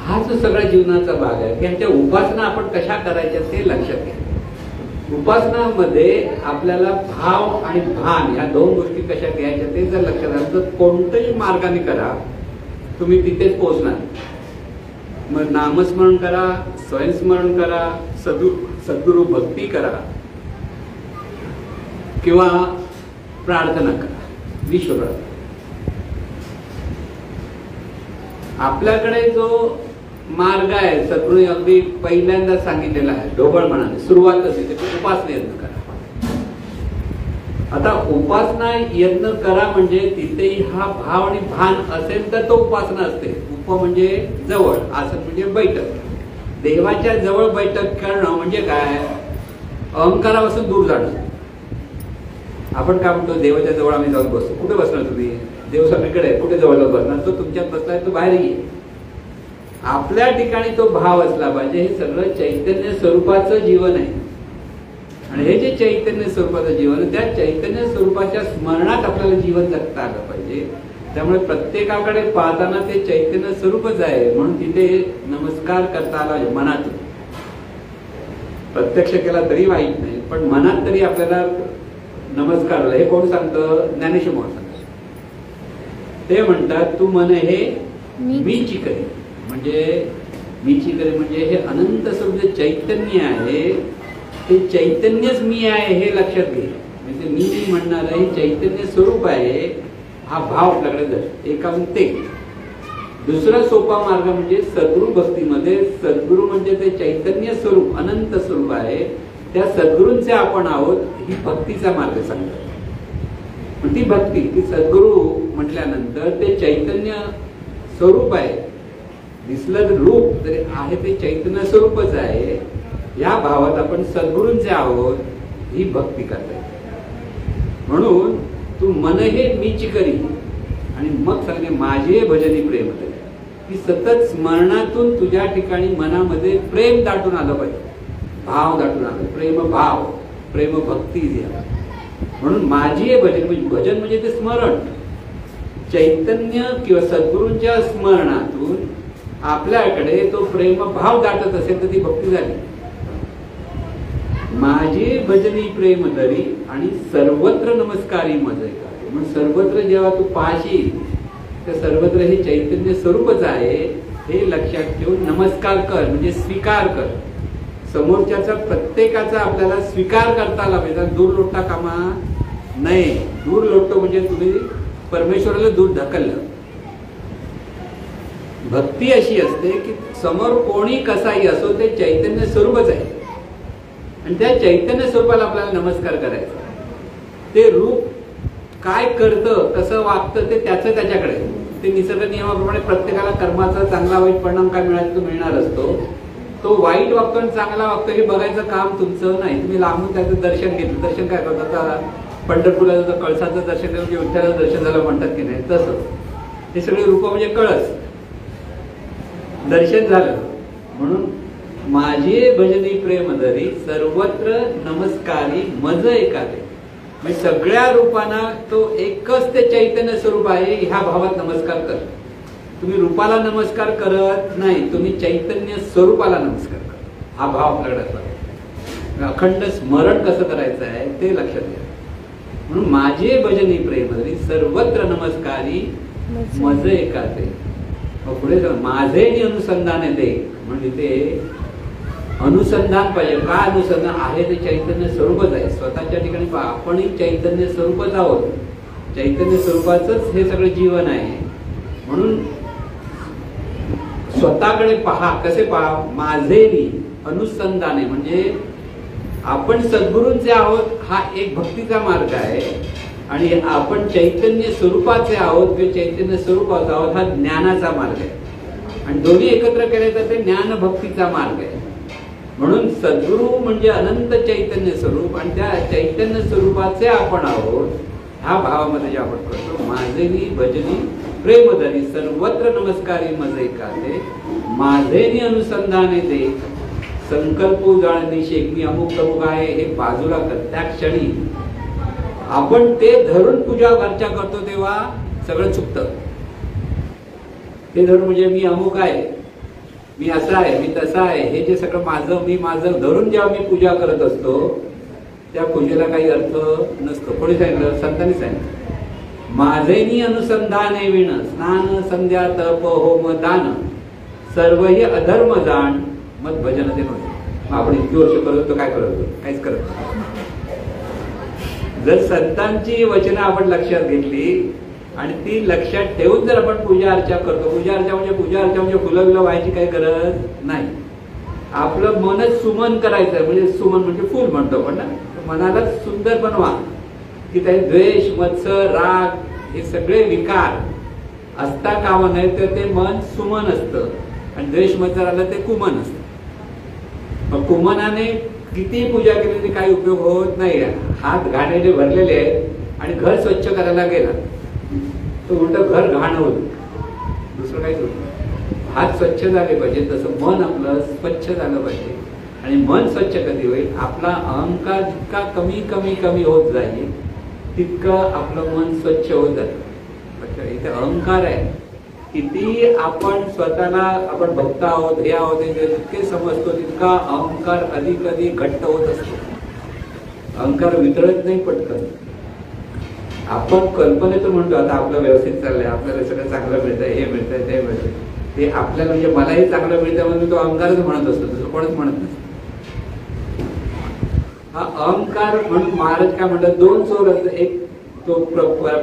हा जो सगळा जीवनाचा भाग आहे की ह्याच्या उपासना आपण कशा करायच्या ते लक्षात घ्या. उपासनामध्ये आपल्याला भाव आणि भान या 2 गोष्टी कशा घ्यायच्या ते जर लक्षात आलं तर कोणत्याही मार्गाने करा तुम्ही तिथेच पोहोचणार. मग नामस्मरण करा, स्वयंस्मरण करा, सद्गुरु भक्ती करा किंवा प्रार्थना करा, विश्व आपल्याकडे जो मार्ग आहे सद्गुरू अगदी पहिल्यांदा सांगितलेला आहे ढोबळ म्हणाले सुरुवातच येते उपासना यत्न करा. आता उपासना यत्न करा म्हणजे तिथेही हा भाव आणि भान असेल तर तो उपासना असते. उप म्हणजे जवळ, आसन म्हणजे बैठक. देवाच्या जवळ बैठक करणं म्हणजे काय, अहंकारापासून दूर जाणं. आपण काय म्हणतो देवाच्या जवळ आम्ही जाऊन बसतो. कुठे बसणार तुम्ही, देव सगळीकडे कुठे जवळ बसणार, तो तुमच्यात बसलाय तो बाहेर ये. आपल्या ठिकाणी तो भाव असला पाहिजे. हे सगळं चैतन्य स्वरूपाचं जीवन आहे. आणि हे जे चैतन्य स्वरूपाचं जीवन त्या चैतन्य स्वरूपाच्या स्मरणात आपल्याला जीवन जगता आलं पाहिजे. त्यामुळे प्रत्येकाकडे पाहताना ते चैतन्य स्वरूपच आहे, म्हणून तिथे नमस्कार करता आला मनातून. प्रत्यक्ष केला तरी वाईट नाही, पण मनात तरी आपल्याला नमस्कार. हे कोण सांगतं? ज्ञानेश्वर महाराज सांगतात. ते म्हणतात तू मन हे मीची करे, म्हणजे मीची करे म्हणजे हे अनंत स्वरूप जे चैतन्य आहे ते चैतन्यच मी आहे हे लक्षात घे. म्हणजे मी म्हणणार हे चैतन्य स्वरूप आहे हा भाव आपल्याकडे जातो. एका ते दुसरा सोपा मार्ग म्हणजे सद्गुरु भक्तीमध्ये. सद्गुरु म्हणजे ते चैतन्य स्वरूप अनंत स्वरूप आहे, त्या सद्गुरूंचे आपण आहोत, ही भक्तीचा मार्ग सांगतात. ती भक्ती ती सद्गुरु म्हटल्यानंतर ते चैतन्य स्वरूप आहे. दिसलं रूप तरी आहे ते चैतन्य स्वरूपच आहे. या भावात आपण सद्गुरूंचे आहोत, ही भक्ती करता येते. म्हणून तू मन हे मीची करी आणि मग सांगणे माझे भजनी प्रेम करे, की सतत स्मरणातून तुझ्या ठिकाणी मनामध्ये प्रेम दाटून आलं पाहिजे, भाव दाटून आलं, प्रेम भाव, प्रेम भक्ती द्या. म्हणून माझी हे भजन म्हणजे भजन म्हणजे ते स्मरण. चैतन्य किंवा सद्गुरूंच्या स्मरणातून आपल्याकडे तो प्रेम भाव दाटत असेल तर ती भक्ती झाली. माझे भजनी प्रेम धरी आणि सर्वत्र नमस्कारी मज ऐकावे. म्हणून सर्वत्र जेव्हा तू पाहशील तर सर्वत्र हे चैतन्य स्वरूपच आहे हे लक्षात ठेवून नमस्कार कर, म्हणजे स्वीकार कर. समोरच्याचा प्रत्येकाचा आपल्याला स्वीकार करता आला पाहिजे. दूर लोटता कामा नाही. दूर लोटतो म्हणजे तुम्ही परमेश्वराला दूर ढकललं. भक्ती अशी असते की समोर कोणी कसाही असो ते चैतन्य स्वरूपच आहे आणि त्या चैतन्य स्वरूपाला आपल्याला नमस्कार करायचा. ते रूप काय करतं, कसं वागतं ते त्याचं त्याच्याकडे. ते निसर्ग नियमाप्रमाणे प्रत्येकाला कर्माचा चांगला वाईट परिणाम काय मिळाला तो मिळणार असतो. तो वाईट वागतो आणि चांगला वागतो हे बघायचं काम तुमचं नाही. तुम्ही लांबून त्याचं दर्शन घेतलं. दर्शन काय करतात? आता पंढरपूरला कळसाचं दर्शन केलं म्हणजे विठ्ठलाचं दर्शन झालं म्हणतात की नाही, तसं हे सगळे रूप म्हणजे कळस दर्शन झालं. म्हणून माझे भजनी प्रेम धरी सर्वत्र नमस्कारी मज एकावे. म्हणजे सगळ्या रूपांना तो एकच ते चैतन्य स्वरूप आहे ह्या भावात नमस्कार कर. तुम्ही रूपाला नमस्कार करत नाही, तुम्ही चैतन्य स्वरूपाला नमस्कार करा. हा भाव आपल्याकडे असतो. अखंड स्मरण कसं करायचं आहे ते लक्षात घ्या. म्हणून माझे भजनी प्रेम धरी सर्वत्र नमस्कारी मज एकावे. पुढे माझे अनुसंधान दे, म्हणजे ते अनुसंधान पाहिजे. काय अनुसंधान आहे? ते चैतन्य स्वरूपच आहे. स्वतःच्या ठिकाणी आपणही चैतन्य स्वरूपच आहोत. चैतन्य स्वरूपाचंच हे सगळं जीवन आहे. म्हणून स्वतःकडे पहा. कसे पहा? माझे अनुसंधाने म्हणजे आपण सद्गुरूंचे आहोत हा एक भक्तीचा मार्ग आहे आणि आपण चैतन्य स्वरूपाचे आहोत किंवा चैतन्य स्वरूपाचा आहोत हा ज्ञानाचा मार्ग आहे. आणि दोन्ही एकत्र केले तर ते ज्ञान भक्तीचा मार्ग आहे. म्हणून सद्गुरू म्हणजे अनंत चैतन्य स्वरूप आणि त्या चैतन्य स्वरूपाचे आपण आहोत. ह्या भावामध्ये जे आपण करतो माझेनी भजनी प्रेम धरी सर्वत्र नमस्कारी मज एकावे. माझेनी अनुसंधाने दे संकल्प जाणणी शेक मी अमुक तमुक आहे हे बाजूला कर. त्या क्षणी आपण ते धरून पूजा अर्चा करतो तेव्हा सगळं चुकतं. ते धरून म्हणजे मी अमुक आहे, मी असा आहे, मी तसा आहे, हे जे सगळं माझं मी माझं धरून जेव्हा मी पूजा करत असतो त्या पूजेला काही अर्थ नसतो. कोणी सांगितलं? संतांनी सांगितलं. माझेनी अनुसंधान विण स्नान संध्या तप होम दान सर्व हे अधर्म जाण मग भजन ते नव्हते. आपण इतकी वर्ष करत होतो, काय करत होतो? काहीच करत होतो. जर संतांची वचनं आपण लक्षात घेतली आणि ती लक्षात ठेवून जर आपण पूजा अर्चा करतो, पूजा अर्चा म्हणजे फुलं बिलं व्हायची काही गरज नाही. आपलं मनच सुमन करायचं. म्हणजे सुमन म्हणजे फुल म्हणतो आपण ना. मनाला सुंदर बनवा की काही द्वेष मत्सर राग हे सगळे विकार असता कामा नाही तर ते मन सुमन असतं आणि द्वेष मत्सर आलं ते कुमन असतं. मग कुमनाने किती पूजा केली तरी काही उपयोग होत नाही. हात घाणेने भरलेले आहेत आणि घर स्वच्छ करायला गेला तो उलट घर घाण होत, दुसरं काहीच होत. हात स्वच्छ झाले पाहिजे तसं मन आपलं स्वच्छ झालं पाहिजे. आणि मन स्वच्छ कधी होईल? आपला अहंकार जितका कमी कमी कमी होत जाईल तितकं आपलं मन स्वच्छ होत जातं. इथे अहंकार आहे. किती आपण स्वतःला आपण भक्त आहोत, हे आहोत, जितके समजतो तितका अहंकार अधिक अधिक घट्ट होत असतो. अहंकार वितळत नाही पटकन. आपण कल्पनेतून म्हणतो आता आपलं व्यवस्थित चाललंय, आपल्याला सगळं चांगलं मिळतंय, हे मिळतंय, ते मिळतंय, ते आपल्याला म्हणजे मलाही चांगलं मिळतंय म्हणून तो अहंकारच म्हणत असतो, दुसरं कोणच म्हणत नसतं. हा अहंकार म्हणून महाराज काय म्हणतात, दोन चोर असतात. एक तो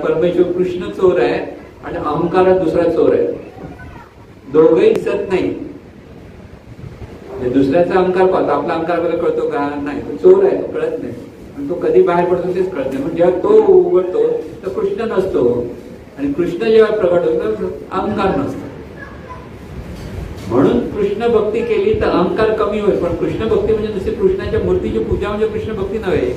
परमेश्वर कृष्ण चोर आहे आणि अहंकारात दुसरा चोर आहे. दोघंही दिसत नाही. दुसऱ्याचा अहंकार पाहतो, आपला अहंकार आपल्याला कळतो का? नाही. तो चोर आहे, तो कळत नाही. आणि तो कधी बाहेर पडतो तेच कळत नाही. म्हणजे जेव्हा तो उघडतो तर कृष्ण नसतो, आणि कृष्ण जेव्हा प्रकट होतो तर अहंकार नसतो. म्हणून कृष्ण भक्ती केली तर अहंकार कमी होईल. पण कृष्ण भक्ती म्हणजे नुसती कृष्णाच्या मूर्तीची पूजा म्हणजे कृष्ण भक्ती नव्हे.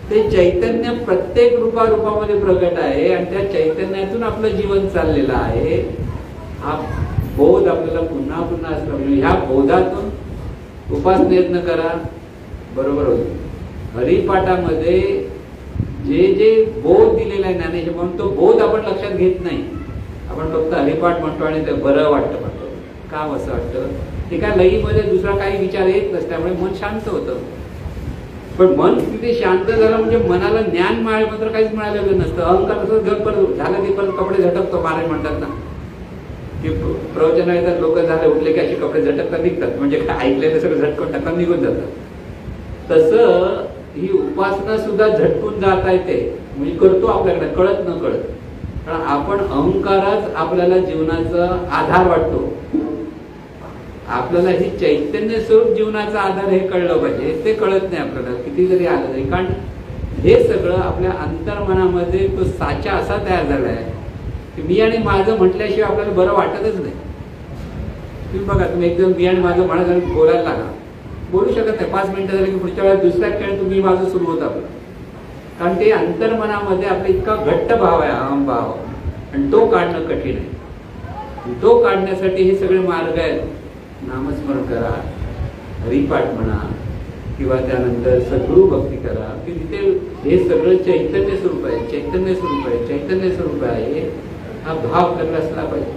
ते चैतन्य प्रत्येक रूपामध्ये प्रगट आहे आणि त्या चैतन्यातून आपलं जीवन चाललेलं आहे. हा बोध आपल्याला पुन्हा पुन्हा असला म्हणजे ह्या बोधातून उपासनेयत्न करा, बरोबर होईल. हरिपाठामध्ये जे जे बोध दिलेला आहे ज्ञानेश्वर म्हणून तो बोध आपण लक्षात घेत नाही. आपण फक्त हरिपाठ म्हणतो आणि ते बरं वाटतं म्हणतो. काम असं वाटतं ते काय लईमध्ये दुसरा काही विचार येत नसल्यामुळे मन शांत होतं. पण मन तिथे शांत झालं म्हणजे मनाला ज्ञान मात्र काहीच मिळालेलं नसतं. अहंकार तसंच घर परत झालं की परत कपडे झटकतो. महाराज म्हणतात ना की प्रवचन येतात, लोक झाले उठले की असे कपडे झटकता निघतात. म्हणजे काय ऐकलेलं सगळं झटकून टाकून निघून जातात. तसं ही उपासना सुद्धा झटकून जाता येते. म्हणजे करतो आपल्याकडे कळत न कळत. कारण आपण अहंकाराच आपल्याला जीवनाचा आधार वाटतो. आपल्याला ही चैतन्य स्वरूप जीवनाचा आधार हे कळलं पाहिजे. ते कळत नाही आपल्याला किती जरी आलं तरी. कारण हे सगळं आपल्या अंतर्मनामध्ये तो साचा असा तयार झाला आहे की मी आणि माझं म्हटल्याशिवाय आपल्याला बरं वाटतच नाही. तुम्ही बघा, तुम्ही एकदम मी आणि माझं म्हणत आणि बोलायला लागा, बोलू शकत नाही. 5 मिनिटं झाली की पुढच्या वेळेस दुसऱ्या क्षणी तुम्ही माझं सुरू होत आपलं. कारण ते अंतर्मनामध्ये आपला इतका घट्ट भाव आहे, अहंभाव, आणि तो काढणं कठीण आहे. तो काढण्यासाठी हे सगळे मार्ग आहेत. नामस्मरण करा, हरिपाठ म्हणा, किंवा त्यानंतर सद्गुरू भक्ती करा, की तिथे हे सगळं चैतन्य स्वरूप आहे, चैतन्य स्वरूप आहे, चैतन्य स्वरूप आहे, हा भाव करला असला पाहिजे.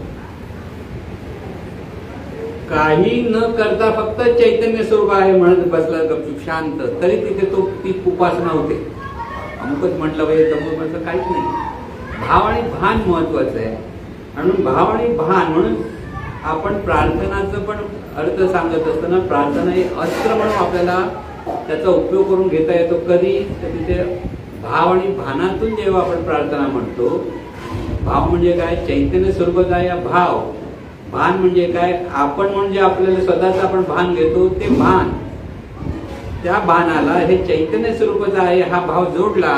काही न करता फक्त चैतन्य स्वरूप आहे म्हणत बसला गपचूप शांत, तरी तिथे तो ती उपासना होते. अमुकच म्हटलं पाहिजे तमुक म्हटलं काहीच नाही. भाव आणि भान महत्वाचं आहे. म्हणून भाव आणि भान म्हणून आपण प्रार्थनाचं पण अर्थ सांगत असताना प्रार्थना हे अस्त्र म्हणून आपल्याला त्याचा उपयोग करून घेता येतो. कधी तर तिथे भाव आणि भानातून जेव्हा आपण प्रार्थना म्हणतो, भाव म्हणजे काय, चैतन्य स्वरूपाचा या भाव. भान म्हणजे काय, आपण म्हणजे आपल्याला स्वतःच आपण भान घेतो ते भान. त्या भानाला हे चैतन्य स्वरूपाचा आहे हा भाव जोडला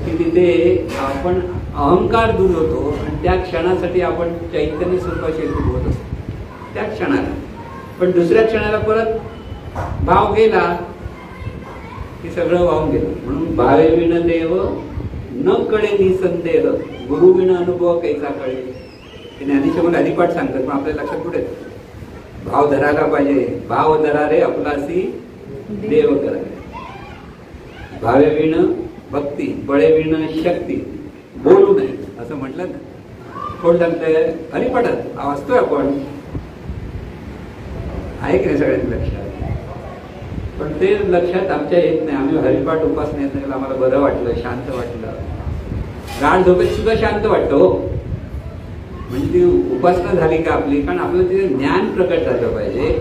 की तिथे आपण अहंकार दूर होतो आणि त्या क्षणासाठी आपण चैतन्य स्वरूपाशी दूर होत असतो त्या क्षणाला. पण दुसऱ्या क्षणाला परत भाव गेला की सगळं वाहून गेलं. म्हणून भावे विण देव न कळे निसंदेह, गुरु विण अनुभव कैसा कळे. हे ज्ञानेश्वर हरिपाठ सांगतात, पण आपल्या लक्षात कुठे भाव धरायला पाहिजे. भाव धरा रे आपलासी देव करा. भावे विण भक्ती, बळे विण शक्ती, बोलू नये असं म्हटलं ना. कोण सांगतंय? हरिपाठात वाचतोय आपण, आहे की नाही सगळ्यांनी लक्षात. पण ते लक्षात आमच्या येत नाही. आम्ही हरिपाठ उपासना येत नाही. आम्हाला बरं वाटलं, शांत वाटलं. गाढ झोपेत सुद्धा शांत वाटतं हो. म्हणजे ती उपासना झाली का आपली. कारण आपलं तिथे ज्ञान प्रकट झालं पाहिजे.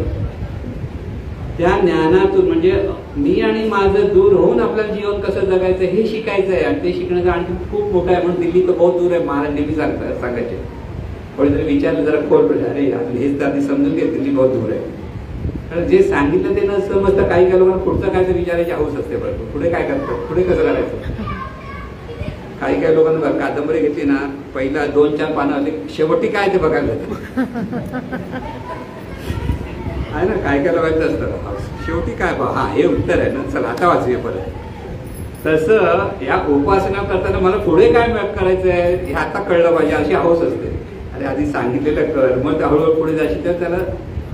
त्या ज्ञानातून म्हणजे मी आणि माझं दूर होऊन आपलं जीवन कसं जगायचं हे शिकायचं आहे. आणि ते शिकण्याचं आणखी खूप मोठं आहे. म्हणून दिल्ली तर बहुत दूर आहे. महाराज नेहमी सांगायचे. कोणीतरी विचारलं जरा खोल प्रश्न, अरे हेच तर आधी समजून घे, दिल्ली बहुत दूर आहे. कारण जे सांगितलं ते न समजतं काही काही लोकांना पुढचं काय तर विचारायची हौस असते. बरं पुढे काय करतात, पुढे कसं करायचं. काही काही लोकांना कादंबरी घेतली ना, पहिला 2-4 पानं आली, शेवटी काय ते बघायला आहे ना. काय काय लोकांचं असतं, शेवटी काय बा, हा हे उत्तर आहे ना, चला आता वाचूया परत. तसं या उपासना करताना मला पुढे काय करायचं आहे हे आता कळलं पाहिजे अशी हौस असते. अरे आधी सांगितलेलं कर, मग हळूहळू पुढे जाशील तर त्याला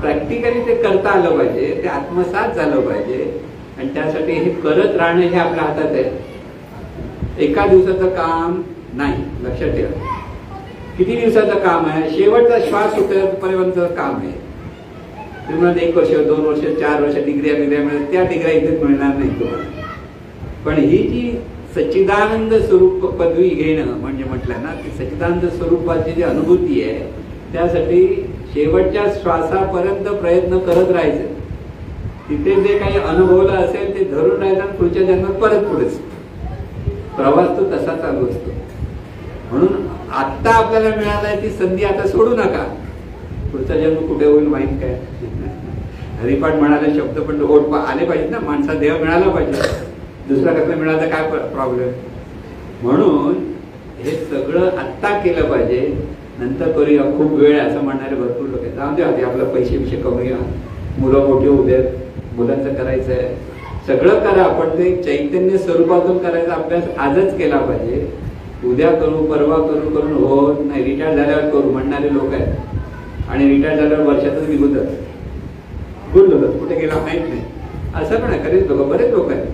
प्रॅक्टिकली ते करता आलं पाहिजे, ते आत्मसात झालं पाहिजे. आणि त्यासाठी हे करत राहणं हे आपल्या हातात आहे. एका दिवसाचं काम नाही. लक्षात ठेवा, किती दिवसाचं काम आहे? शेवटचा श्वास सुटेपर्यंतचं काम आहे. तुम्हाला 1 वर्ष 2 वर्ष 4 वर्ष डिग्र्या मिळतात, त्या डिग्र्या इथेच मिळणार नाही तुम्हाला. पण ही जी सच्चिदानंद स्वरूप पदवी घेणं म्हणजे म्हटलं ना, की सच्चिदानंद स्वरूपाची जी अनुभूती आहे, त्यासाठी शेवटच्या श्वासापर्यंत प्रयत्न करत राहायचे. तिथे जे काही अनुभवलं असेल ते धरून राहायचं आणि पुढच्या जन्मात परत पुढेच प्रवास तो तसा चालू असतो. म्हणून आत्ता आपल्याला मिळालाय ती संधी आता सोडू नका. पुढचा जन्म कुठे होईल माहित काय? हरिपाठ म्हणाले शब्द पण ओठ आले पाहिजेत ना, माणसा देह मिळाला पाहिजे. दुसरा कसला मिळाला तर काय प्रॉब्लेम? म्हणून हे सगळं आत्ता केलं पाहिजे, नंतर करूया, खूप वेळ असं म्हणणारे भरपूर लोक आहेत. जाऊ दे आधी आपलं पैसे कमवूया, मुलं मोठी होऊ देत, मुलांचं करायचं आहे, सगळं करा, पण ते चैतन्य स्वरूपातून करायचा अभ्यास आजच केला पाहिजे. उद्या करू परवा करू करून होत नाही. रिटायर झाल्यावर करू म्हणणारे लोक आहेत आणि रिटायर झाल्यावर वर्षातच निघून जातात, गुड होतात, कुठे गेला माहित नाही. असं पण आहे, खरेच लोक, बरेच लोक आहेत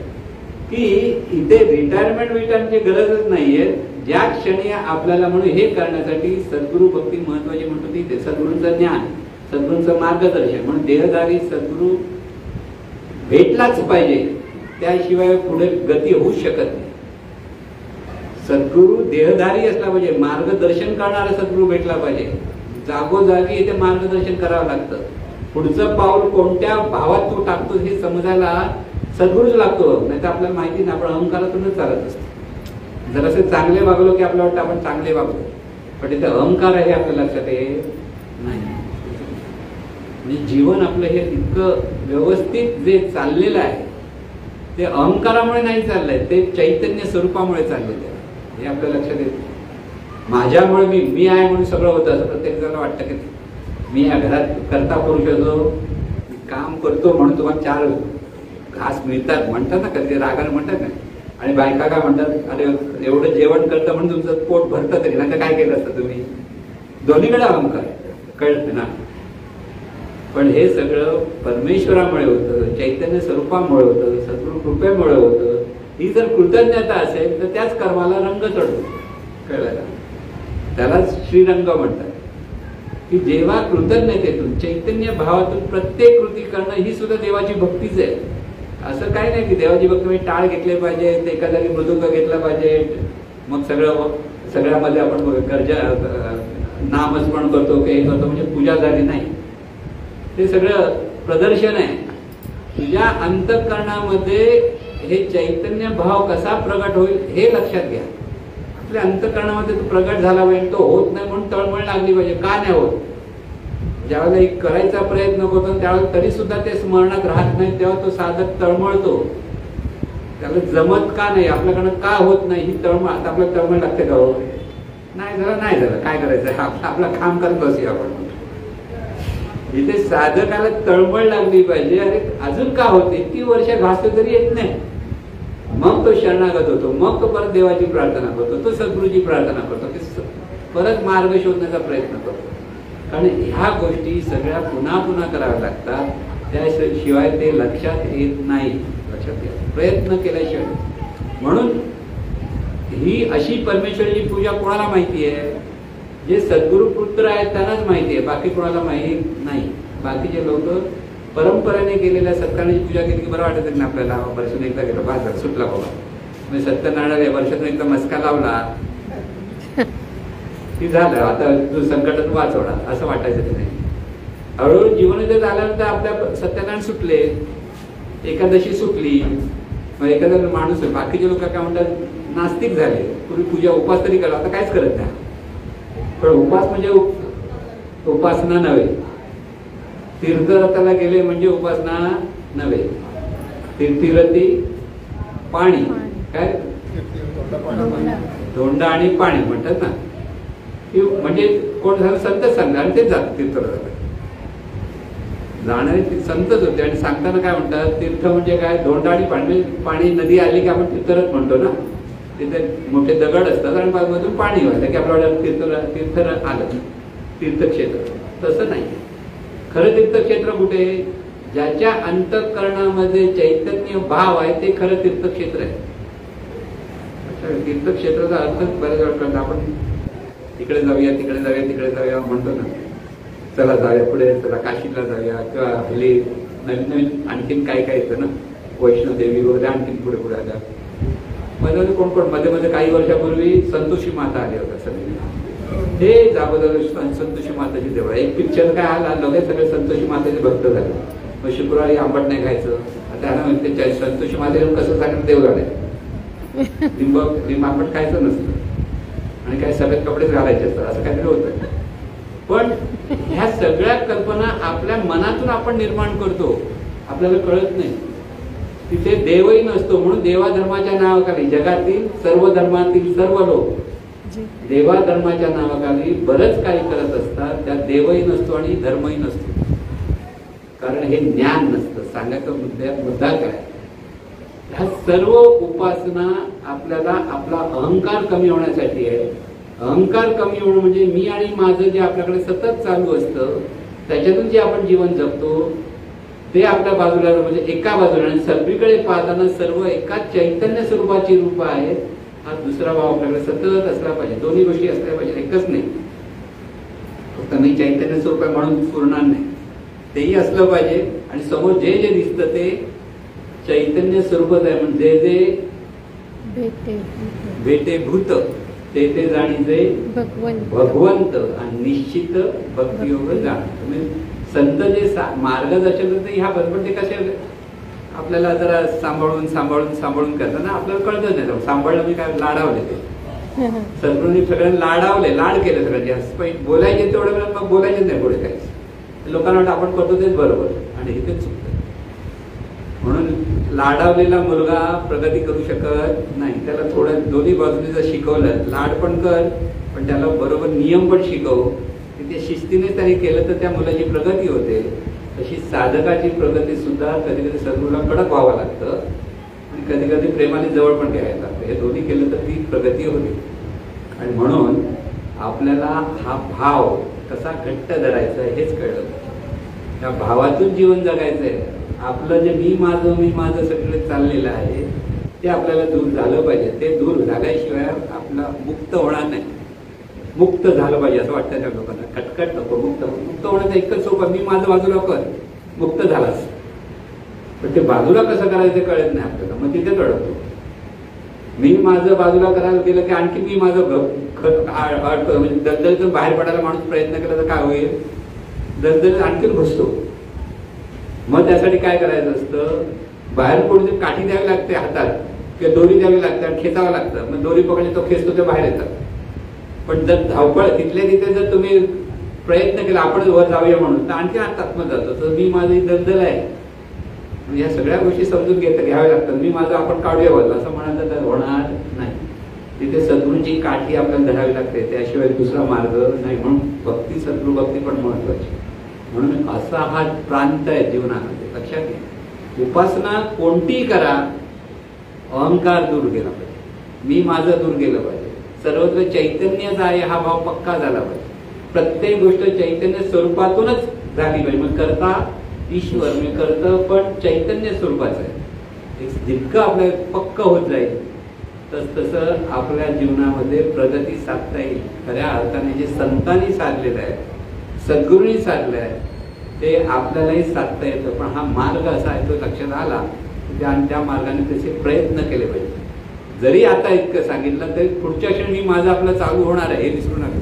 की इथे रिटायरमेंटची गरजच नाहीये. ज्या क्षणी आपल्याला म्हणून हे करण्यासाठी सद्गुरू भक्ती महत्वाची म्हणतो ती सद्गुरूंचं ज्ञान, सद्गुरूंचं मार्गदर्शन, म्हणून देहधारी सद्गुरू भेटलाच पाहिजे, त्याशिवाय पुढे गती होऊ शकत नाही. सद्गुरू देहधारी असला पाहिजे, मार्गदर्शन करणारा सद्गुरू भेटला पाहिजे. जागोजागी इथे मार्गदर्शन करावं लागतं. पुढचं पाऊल कोणत्या भावात तू टाकतो हे समजायला सद्गुरूच लागतो, नाही तर आपल्याला माहिती नाही, आपण अहंकारातूनच चालत असतो. जरासे चांगले वागलो की आपल्याला वाटतं आपण चांगले वागलो, पण इथे अहंकार आहे आपल्या लक्षात येत नाही. म्हणजे जीवन आपलं हे इतकं व्यवस्थित जे चाललेलं आहे ते अहंकारामुळे नाही चाललंय, ते चैतन्य स्वरूपामुळे चाललेलं आहे, हे आपल्या लक्षात येत. माझ्यामुळे मी आहे म्हणून सगळं होतं असं प्रत्येक जणांना वाटतं की मी या घरात करता पुरुष असो, काम करतो म्हणून तुम्हाला 4 घास मिळतात म्हणतात ना, कधी रागाने म्हणतात ना. आणि बायका काय म्हणतात, अरे एवढं जेवण करतं म्हणून तुमचं पोट भरतं तरी, नाही काय केलं असतं तुम्ही. दोन्हीकडे अहंकार कळत ना. पण हे सगळं परमेश्वरामुळे होतं, चैतन्य स्वरूपामुळे होतं, सद्गुरू कृपेमुळे होतं. ही जर कृतज्ञता असेल तर त्याच कर्माला रंग चढतो, कळलं का? त्यालाच श्रीरंग म्हणतात. की जेव्हा कृतज्ञतेतून चैतन्य भावातून प्रत्येक कृती करणं ही सुद्धा देवाची भक्तीच आहे. असं काही नाही की देवाची भक्ती म्हणजे टाळ घेतले पाहिजे, एका जागी मृदुंग घेतला पाहिजे, मग सगळ्यामध्ये आपण नामस्मरण करतो की हे करतो म्हणजे पूजा झाली नाही. ते सगळं प्रदर्शन आहे. तुझ्या अंतःकरणामध्ये हे चैतन्य भाव कसा प्रगट होईल हे लक्षात घ्या. आपल्या अंतःकरणामध्ये तो प्रगट झाला पाहिजे, तो होत नाही म्हणून तळमळ लागली पाहिजे. का नाही होत? ज्यावेळेला एक करायचा प्रयत्न करतो त्यावेळेला तरी सुद्धा ते स्मरणात राहत नाही, तेव्हा तो साधक तळमळतो. त्याला जमत का नाही, आपल्याकडनं का होत नाही ही तळमळ. आता आपल्याला तळमळ लागते का? हो नाही झालं काय करायचं, आपलं काम करत बसूया आपण. इथे साधकाला तळमळ लागली पाहिजे, अरे अजून का होते, ती वर्ष घासतो तरी येत नाही. मग तो शरणागत होतो, मग तो परत देवाची प्रार्थना करतो, तो सद्गुरूची प्रार्थना करतो, परत मार्ग शोधण्याचा प्रयत्न करतो. कारण ह्या गोष्टी सगळ्या पुन्हा पुन्हा कराव्या लागतात, त्याशिवाय ते लक्षात येत नाही. लक्षात येत प्रयत्न केल्याशिवाय. म्हणून ही अशी परमेश्वराची पूजा कोणाला माहिती आहे? जे सद्गुरू पुत्र आहेत त्यांनाच माहिती आहे, बाकी कोणाला माहिती नाही. बाकीचे लोक परंपरेने केलेल्या सत्यानारायणाची पूजा केली की बरं वाटत नाही आपल्याला, वर्षातून एकदा गेलो बाजार सुटला बाबा, म्हणजे सत्यनारायण वर्षातून एकदा मस्का लावला की झालं, आता तू संकटातून वाचवणार असं वाटायचं नाही. हळूहळू जीवनाचे झाल्यानंतर आपल्या सत्यनारायण सुटले, एकादशी सुटली, मग एखादा माणूस, बाकीचे लोक काय म्हणतात नास्तिक झाले, पूर्वी पूजा उपास तरी करा, आता काहीच करत नाही. पण उपास म्हणजे उपासना नव्हे, तीर्थरथाला गेले म्हणजे उपासना नव्हे. तीर्थीरथी पाणी काय धोंडा आणि पाणी म्हणतात ना, म्हणजे कोण झालं संत सांगणार आणि तेच जात तीर्थरथाला जाणारे संतच होते. आणि सांगताना काय म्हणतात, तीर्थ म्हणजे काय, धोंडा आणि पाणी. पाणी नदी आली की आपण तीर्थरथ म्हणतो ना, तिथे मोठे दगड असतात आणि मधून पाणी व्हायचं की आपल्याला तीर्थ आलं, तीर्थक्षेत्र. तसं नाही. खरं तीर्थक्षेत्र कुठे? ज्याच्या अंतःकरणामध्ये चैतन्य भाव आहे ते खरं तीर्थक्षेत्र आहे. तर तीर्थक्षेत्राचा अर्थच बऱ्याच वेळा कळतं. आपण तिकडे जाऊया तिकडे जाऊया तिकडे जाऊया म्हणतो ना, चला जाऊया पुढे, चला काशीला जाऊया, किंवा हल्ली नवीन नवीन आणखीन काय काय येतं ना, वैष्णोदेवी वगैरे आणखीन पुढे पुढे आल्या. मध्ये कोण कोण मध्ये काही वर्षापूर्वी संतोषी माता आली होता सगळे, हे जागोजागी संतोषी माताची देवळ. एक पिक्चर काय आला, लगेच सगळे संतोषी मातेचे भक्त झाले. मग शुक्रवारी आंबट नाही खायचं. आता म्हणते संतोषी मातेला कसं सांगितलं, देव झाले, लिंब आंबट खायचं नसतं आणि काय सगळे कपडेच घालायचे असतात, असं काहीतरी होतं. पण ह्या सगळ्या कल्पना आपल्या मनातून आपण निर्माण करतो, आपल्याला कळत नाही. तिथे देवही नसतो. म्हणून देवा धर्माच्या नावाखाली जगातील सर्व धर्मातील सर्व लोक देवा धर्माच्या नावाखाली बरंच काही करत असतात. त्यात देवही नसतो आणि धर्मही नसतो, कारण हे ज्ञान नसतं. सांगायचा मुद्दा काय, ह्या सर्व उपासना आपल्याला आपला अहंकार कमी होण्यासाठी आहे. अहंकार कमी होणं म्हणजे मी आणि माझं जे आपल्याकडे सतत चालू असतं, त्याच्यातून जे आपण जीवन जगतो ते आपल्या बाजूला, म्हणजे एका बाजूला, आणि सगळीकडे पाहताना सर्व एका चैतन्य स्वरूपाची रूप आहेत. हा दुसरा भाव आपल्याकडे सतत असला पाहिजे. दोन्ही गोष्टी असल्या पाहिजे, एकच नाही. फक्त नाही चैतन्य स्वरूप आहे म्हणून पुरणार नाही, तेही असलं पाहिजे. आणि समोर जे जे दिसतं ते चैतन्य स्वरूपच आहे. म्हणजे जे भेटे भूत ते ते जाणीचे भगवंत आणि निश्चित भक्तियोग जाण. तुम्ही संत जे मार्गदर्शन करते ह्या बरोबर ते कसे आपल्याला जरा सांभाळून सांभाळून सांभाळून करतात ना, आपल्याला कळतच नाही. सांभाळलं मी काय लाडावले, ते सद्गुरूंनी सगळ्यांना लाडावले, लाड केले सगळ्यांचे. बोलायचे तेवढं वेळ मग बोलायचे नाही पुढे काहीच. लोकांना वाटतं आपण करतो तेच बरोबर आणि हे तेच चुकतं. म्हणून लाडावलेला मुलगा प्रगती करू शकत नाही. त्याला थोडं दोन्ही बाजूने जर शिकवलं, लाड पण कर पण त्याला बरोबर नियम पण शिकव, ते शिस्तीने त्यांनी केलं तर त्या मुलाची प्रगती होते. तशी साधकाची प्रगती सुद्धा कधी कधी सद्गुरूला कडक व्हावं लागतं आणि कधी कधी प्रेमाने जवळ पण घ्यायला लागतं. हे दोन्ही केलं तर ती प्रगती होते. आणि म्हणून आपल्याला हा भाव कसा घट्ट धरायचा हेच कळलं. त्या भावातून जीवन जगायचंय. आपलं जे मी माझं सगळं चाललेलं आहे ते आपल्याला दूर झालं पाहिजे. ते दूर झाल्याशिवाय आपला मुक्त होणार नाही. मुक्त झालं पाहिजे असं वाटतं त्या लोकांना. खटखट नको, मुक्त होण्याचं एकच सोपं, मी माझं बाजूला कर, मुक्त झालास. पण ते बाजूला कसं करायचं कळत नाही आपल्याला. मग तिथे कळतो. मी माझं बाजूला करायला गेलं की आणखी मी माझं म्हणजे दलदलीतून बाहेर पडायला माणूस प्रयत्न केला तर काय होईल, दलदलीत आणखीन घुसतो. मग त्यासाठी काय करायचं असतं, बाहेर पडून काठी द्यावी लागते हातात किंवा दोरी द्यावी लागते आणि खेचावं लागतं. मग दोरी पकडली तो खेचतो, ते बाहेर येतात. पण जर धावपळ तिथल्या तिथे जर तुम्ही प्रयत्न केला आपण वर जाऊया म्हणून, तर आणखी आत्महत्या जातो. तर मी माझी दलदल आहे. ह्या सगळ्या गोष्टी समजून घ्याव्या लागतात. मी माझं आपण काढूया बाजूला असं म्हणायचं तर होणार नाही. तिथे सद्गुरूंची काठी आपल्याला धरावी लागते, त्याशिवाय दुसरा मार्ग नाही. म्हणून भक्ती, सद्गुरू भक्ती पण महत्वाची. म्हणून असा हा प्रांत आहे जीवनामध्ये. लक्षात घ्या, उपासना कोणतीही करा, अहंकार दूर गेला पाहिजे, मी माझं दूर गेलं पाहिजे. सर्वत्र चैतन्यच आहे हा भाव पक्का झाला पाहिजे. प्रत्येक गोष्ट चैतन्य स्वरूपातूनच झाली पाहिजे. मग करता ईश्वर, मी करतं पण चैतन्य स्वरूपाचं आहे. जितकं आपलं पक्क होत जाईल तसं आपल्या जीवनामध्ये प्रगती साधता येईल. खऱ्या अर्थाने जे संतांनी साधलेलं आहे, सद्गुरूंनी साधलं आहे, ते आपल्यालाही साधता येतं. पण हा मार्ग असा आहे, तो लक्षात आला त्या मार्गाने त्याचे प्रयत्न केले पाहिजे. जरी आता इतकं सांगितलं तरी पुढच्या क्षणी माझं आपलं चालू होणार आहे हे विसरू नका.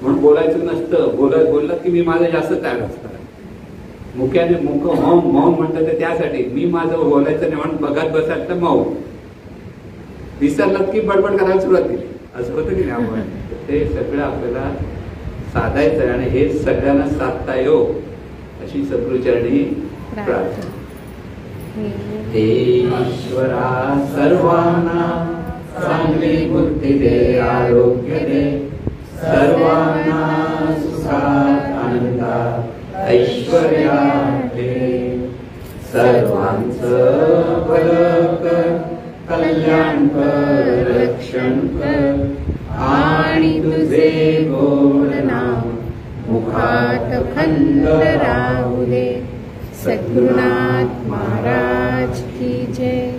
म्हणून बोलायचं नसतं. बोललं की मी माझं जास्त तयार असणार. मुख्याने मौन म्हणतात ते त्यासाठी, मी माझं बोलायचं नाही म्हणून बघत बसाल तर मौन. विसरलात की बडबड करायला सुरुवात केली, असं होतं की नाही आपण. ते सगळं आपल्याला साधायचं आहे आणि हे सगळ्यांना साधता येऊ अशी सद्गुरूचरणी प्रार्थना. हे ईश्वरा सर्वांना चांगली बुद्धी दे, आरोग्य दे, सर्वांना सुखात आनंदात ऐश्वर्यात दे. सर्वांचं भलं कर, कल्याण कर, रक्षण कर आणि तुझे गोड नाम मुखात खंड राहू दे. सद्गुरुनाथ महाराज की जय.